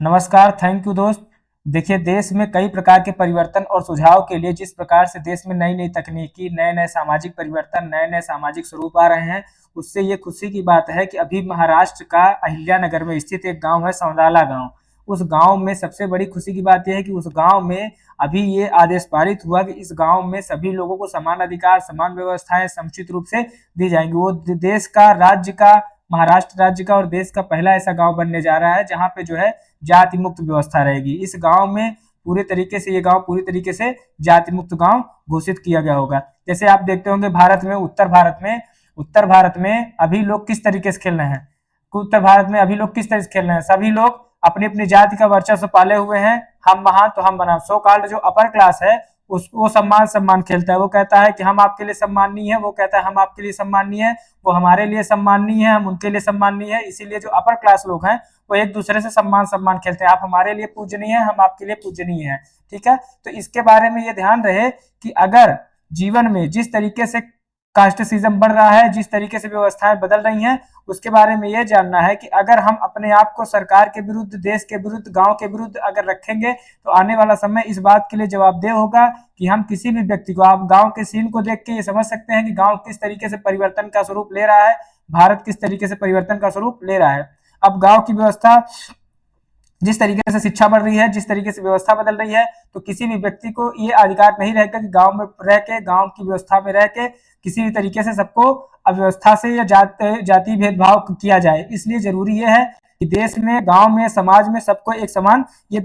नमस्कार, thank you दोस्त। देखिए, देश में कई प्रकार के परिवर्तन और सुझाव के लिए जिस प्रकार से देश में नई-नई तकनीकी, नए-नए सामाजिक परिवर्तन, नए-नए सामाजिक स्वरूप आ रहे हैं, उससे ये खुशी की बात है कि अभी महाराष्ट्र का अहिल्यानगर में स्थित एक गाँव है सौंदाला गाँव। उस गाँव में सबसे बड़ी खुशी की बात ये है कि उस गाँव में अभी ये आदेश पारित हुआ कि इस गाँव में सभी लोगों को समान अधिकार, समान व्यवस्थाएँ समुचित रूप से दी जाएँगी। वो द देश का, राज्य का, महाराष्ट्र राज्य का और देश का पहला ऐसा गाँव बनने जा रहा है जहाँ पे जो है जाति मुक्त व्यवस्था रहेगी। इस गांव में पूरे तरीके से ये गांव पूरी तरीके से जाति मुक्त गांव घोषित किया गया होगा। जैसे आप देखते होंगे भारत में उत्तर भारत में अभी लोग किस तरीके से खेल रहे हैं। उत्तर भारत में अभी लोग किस तरह से खेल रहे हैं, सभी लोग अपनी अपनी जाति का वर्चस्व पाले हुए हैं। हम महान तो हम बना, सो कॉल्ड जो अपर क्लास है उस वो सम्मान सम्मान खेलता है। वो कहता है कि हम आपके लिए सम्माननीय है, वो कहता है हम आपके लिए सम्माननीय है, वो हमारे लिए सम्माननीय है, हम उनके लिए सम्माननीय है। इसीलिए जो अपर क्लास लोग हैं वो एक दूसरे से सम्मान सम्मान खेलते हैं। आप हमारे लिए पूजनीय है, हम आपके लिए पूजनीय है। ठीक है, तो इसके बारे में ये ध्यान रहे कि अगर जीवन में जिस तरीके से कास्टिज्म बढ़ रहा है, जिस तरीके से व्यवस्थाएं बदल रही हैं, उसके बारे में ये जानना है कि अगर हम अपने आप को सरकार के विरुद्ध, देश के विरुद्ध, गांव के विरुद्ध अगर रखेंगे तो आने वाला समय इस बात के लिए जवाबदेह होगा कि हम किसी भी व्यक्ति को, आप गांव के सीन को देख के ये समझ सकते हैं कि गांव किस तरीके से परिवर्तन का स्वरूप ले रहा है, भारत किस तरीके से परिवर्तन का स्वरूप ले रहा है। अब गांव की व्यवस्था, जिस तरीके से शिक्षा बढ़ रही है, जिस तरीके से व्यवस्था बदल रही है, तो किसी भी व्यक्ति को ये अधिकार नहीं रहेगा कि गांव में रह के, गांव की व्यवस्था में रह के किसी भी तरीके से सबको अव्यवस्था से या जाति भेदभाव किया जाए। इसलिए जरूरी ये है कि देश में, गांव में, समाज में सबको एक समान ये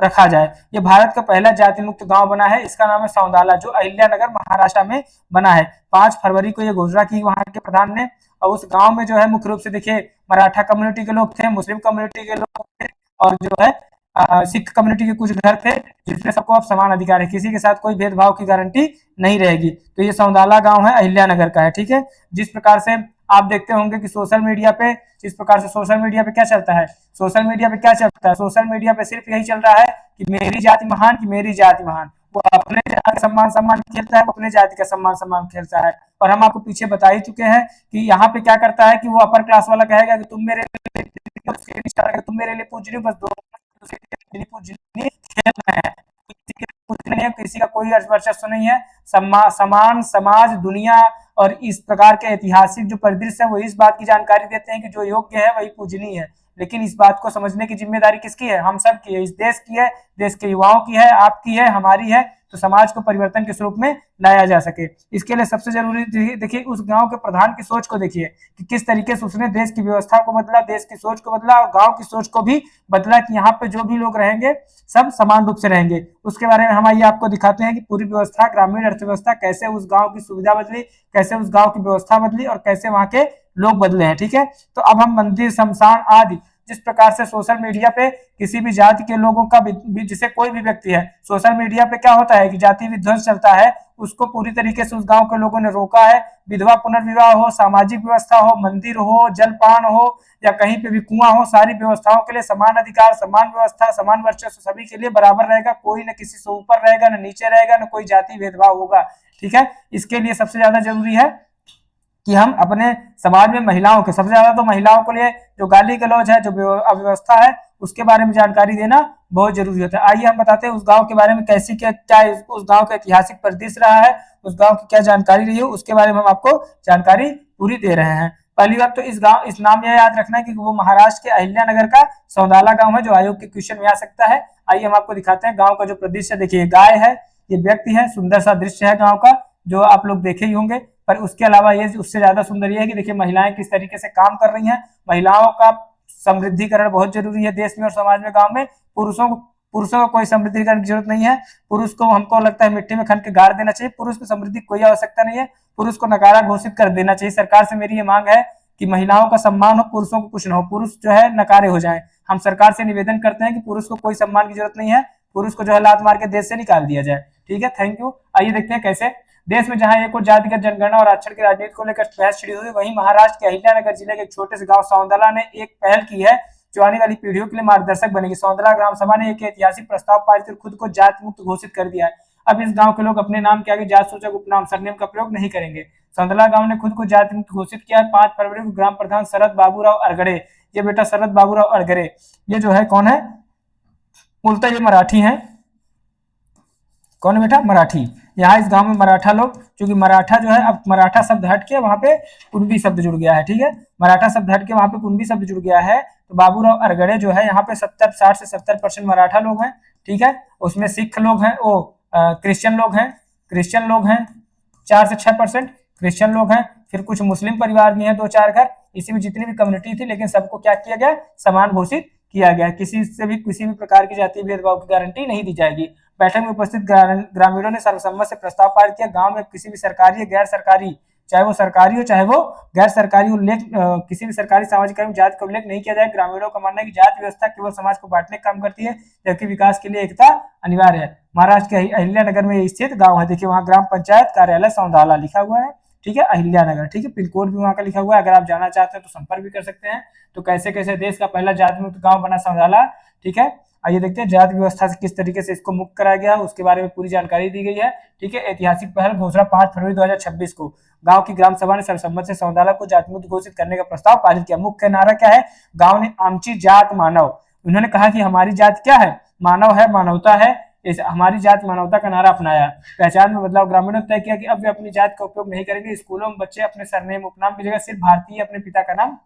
रखा जाए। ये भारत का पहला जाति मुक्त गांव बना है, इसका नाम है सौंदाला, जो अहिल्यानगर महाराष्ट्र में बना है। 5 फरवरी को ये घोषणा की वहां के प्रधान ने। और उस गांव में जो है मुख्य रूप से देखिए मराठा कम्युनिटी के लोग थे, मुस्लिम कम्युनिटी के लोग थे, और जो है सिख कम्युनिटी के कुछ घर थे, जिसमें सबको अब समान अधिकार है, किसी के साथ कोई भेदभाव की गारंटी नहीं रहेगी। तो ये सौंदाला गांव है, अहिल्यानगर का है। ठीक है, जिस प्रकार से आप देखते होंगे कि सोशल मीडिया पे, जिस प्रकार से सोशल मीडिया पे क्या चलता है, सोशल मीडिया पे क्या चलता है, सोशल मीडिया पे सिर्फ यही चल रहा है कि मेरी जाति महान, कि मेरी जाति महान। वो अपने जाति का सम्मान सम्मान खेलता है, वो अपने जाति का सम्मान सम्मान खेलता है। और हम आपको पीछे बता ही चुके हैं कि यहाँ पे क्या करता है कि वो अपर क्लास वाला कहेगा कि तुम मेरे लिए, तुम मेरे लिए पूछ रही हो, बस दो खेल रहे हैं, नहीं है, किसी का कोई वर्चस्व नहीं है। समान समाज, दुनिया और इस प्रकार के ऐतिहासिक जो परिदृश्य है वो इस बात की जानकारी देते हैं कि जो योग्य है वही पूजनीय है। लेकिन इस बात को समझने की जिम्मेदारी किसकी है? हम सब की है, इस देश की है, देश के युवाओं की है, आपकी है, हमारी है। तो समाज को परिवर्तन के स्वरूप में लाया जा सके, इसके लिए सबसे जरूरी देखिए उस गांव के प्रधान की सोच को देखिए कि किस तरीके से उसने देश की व्यवस्था को बदला, देश की सोच को बदला और गांव की सोच को भी बदला कि यहाँ पे जो भी लोग रहेंगे सब समान रूप से रहेंगे। उसके बारे में हम आइए आपको दिखाते हैं कि पूरी व्यवस्था, ग्रामीण अर्थव्यवस्था कैसे उस गांव की सुविधा बदली, कैसे उस गांव की व्यवस्था बदली और कैसे वहां के लोग बदले हैं। ठीक है, तो अब हम मंदिर, शमशान आदि, जिस प्रकार से सोशल मीडिया पे किसी भी जाति के लोगों का जिसे कोई भी व्यक्ति है, सोशल मीडिया पे क्या होता है कि जाति विध्वंस चलता है, उसको पूरी तरीके से उस गांव के लोगों ने रोका है। विधवा पुनर्विवाह हो, सामाजिक व्यवस्था हो, मंदिर हो, जलपान हो या कहीं पे भी कुआं हो, सारी व्यवस्थाओं के लिए समान अधिकार, समान व्यवस्था, समान वर्चस्व सभी के लिए बराबर रहेगा। कोई न किसी से ऊपर रहेगा, न नीचे रहेगा, न कोई जाति भेदभाव होगा। ठीक है, इसके लिए सबसे ज्यादा जरूरी है कि हम अपने समाज में महिलाओं के, सबसे ज्यादा तो महिलाओं के लिए जो गाली गलौज है, जो अव्यवस्था है, उसके बारे में जानकारी देना बहुत जरूरी होता है। आइए हम बताते हैं उस गांव के बारे में कैसी क्या क्या उस गांव का ऐतिहासिक परिदृश्य रहा है, उस गांव की क्या जानकारी रही है, उसके बारे में हम आपको जानकारी पूरी दे रहे हैं। पहली बात तो इस नाम यह याद रखना है कि वो महाराष्ट्र के अहिल्यानगर का सौंदाला गांव है, जो आयोग के क्वेश्चन में आ सकता है। आइए हम आपको दिखाते हैं गांव का जो परिदृश्य। देखिए गाय है, ये व्यक्ति है, सुंदर सा दृश्य है गांव का जो आप लोग देखे ही होंगे। पर उसके अलावा ये उससे ज्यादा सुंदर ये है कि देखिए महिलाएं किस तरीके से काम कर रही हैं। महिलाओं का समृद्धिकरण बहुत जरूरी है देश में और समाज में। गांव में पुरुषों को कोई समृद्धिकरण की जरूरत नहीं है। पुरुष को हमको लगता है मिट्टी में खन के गाड़ देना चाहिए। पुरुष को समृद्धि कोई आवश्यकता नहीं है, पुरुष को नकारा घोषित कर देना चाहिए। सरकार से मेरी ये मांग है कि महिलाओं का सम्मान हो, पुरुषों को कुछ न हो, पुरुष जो है नकारे हो जाए। हम सरकार से निवेदन करते हैं कि पुरुष को कोई सम्मान की जरूरत नहीं है, पुरुष को जो है लात मार के देश से निकाल दिया जाए। ठीक है, थैंक यू। आइए देखते हैं कैसे देश में जहां एक और जातिगत जनगणना और आरक्षण की राजनीति को लेकर बहस छिड़ी हुई, वहीं महाराष्ट्र के अहिल्यानगर जिले के एक छोटे से गांव सौंदला ने एक पहल की है जो आने वाली पीढ़ियों के लिए मार्गदर्शक बनेगी। सौंदला ग्राम सभा ने एक ऐतिहासिक प्रस्ताव पारित कर खुद को जाति मुक्त घोषित कर दिया है। अब इस गांव के लोग अपने नाम के आगे जात सूचक उपनाम सरनेम का प्रयोग नहीं करेंगे। सौंदला गांव ने खुद को जाति मुक्त घोषित किया है। 5 फरवरी को ग्राम प्रधान शरद बाबूराव अरगड़े, ये बेटा शरद बाबूराव अरगड़े, ये जो है कौन है, मूलतः ये मराठी हैं। कौन है बेटा? मराठी। यहाँ इस गांव में मराठा लोग, क्योंकि मराठा जो है, अब मराठा शब्द हट के वहां पे कुणबी शब्द जुड़ गया है, ठीक है, मराठा शब्द हट के वहां पे कुणबी शब्द जुड़ गया है। तो बाबूराव अरगड़े जो है यहाँ पे 60 से 70% मराठा लोग हैं, ठीक है। उसमें सिख लोग हैं, वो क्रिश्चियन लोग हैं, 4 से 6% क्रिश्चियन लोग हैं। फिर कुछ मुस्लिम परिवार भी हैं, 2-4 घर। इसी में जितनी भी कम्युनिटी थी, लेकिन सबको क्या किया गया? समान घोषित किया गया। किसी से भी किसी भी प्रकार की जाति भेदभाव की गारंटी नहीं दी जाएगी। बैठक में उपस्थित ग्रामीणों ने सर्वसम्मत से प्रस्ताव पारित किया, गांव में किसी भी सरकारी या गैर सरकारी, चाहे वो सरकारी हो चाहे वो गैर सरकारी, उल्लेख किसी भी सरकारी सामाजिक कर्म जाति का उल्लेख नहीं किया जाए। ग्रामीणों का मानना है कि जाति व्यवस्था केवल समाज को बांटने का काम करती है, जबकि विकास के लिए एकता अनिवार्य है। महाराष्ट्र के अहिल्यानगर में स्थित गाँव है, देखिए वहाँ ग्राम पंचायत कार्यालय सौंदाला लिखा हुआ है, ठीक है, अहिल्यानगर, ठीक है। पिन कोड भी वहाँ का लिखा हुआ है, अगर आप जाना चाहते हैं तो संपर्क भी कर सकते हैं। तो कैसे कैसे देश का पहला जाति मुक्त गाँव बना सौंदाला, ठीक है। आइए देखते हैं जाति व्यवस्था से किस तरीके से इसको मुक्त कराया गया, उसके बारे में पूरी जानकारी दी गई है, ठीक है। ऐतिहासिक पहल घोषणा 5 फरवरी 2026 को गांव की ग्राम सभा ने सर्वसम्मत से सौंदाला को जाति मुक्त घोषित करने का प्रस्ताव पारित किया। मुख्य नारा क्या है? गांव ने आमची जात मानव, उन्होंने कहा कि हमारी जात क्या है? मानव है, मानवता है, हमारी जात मानवता का नारा अपनाया। पहचान में बदलाव, ग्रामीणों ने तय किया कि अब वे अपनी जात का उपयोग नहीं करेंगे। स्कूलों में बच्चे अपने सरनेम उपनाम की जगह सिर्फ भारतीय अपने पिता का नाम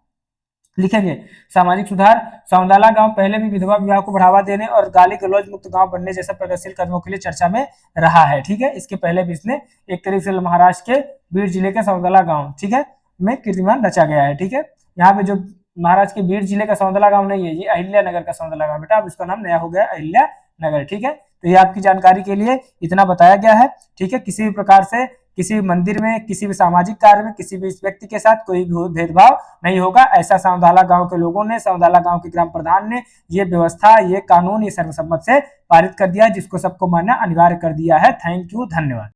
लिखेंगे। सामाजिक सुधार, सौंदाला गांव पहले भी विधवा विवाह को बढ़ावा देने और गाली गलौज मुक्त गांव बनने जैसा प्रगतिशील कदमों के लिए चर्चा में रहा है, ठीक है। इसके पहले भी इसने एक तरीके से महाराष्ट्र के बीड जिले के सौंदाला गांव, ठीक है, में कीर्तिमान रचा गया है, ठीक है। यहाँ पे जो महाराष्ट्र के बीड जिले का सौंदाला गांव नहीं है, ये अहिल्यानगर का सौंदाला गांव बेटा, अब इसका नाम नया हो गया अहिल्यानगर, ठीक है। तो ये आपकी जानकारी के लिए इतना बताया गया है, ठीक है। किसी भी प्रकार से किसी भी मंदिर में, किसी भी सामाजिक कार्य में, किसी भी व्यक्ति के साथ कोई भी भेदभाव नहीं होगा, ऐसा सौंदाला गांव के लोगों ने, सौंदाला गांव के ग्राम प्रधान ने ये व्यवस्था, ये कानून, ये सर्वसम्मत से पारित कर दिया, जिसको सबको मानना अनिवार्य कर दिया है। थैंक यू, धन्यवाद।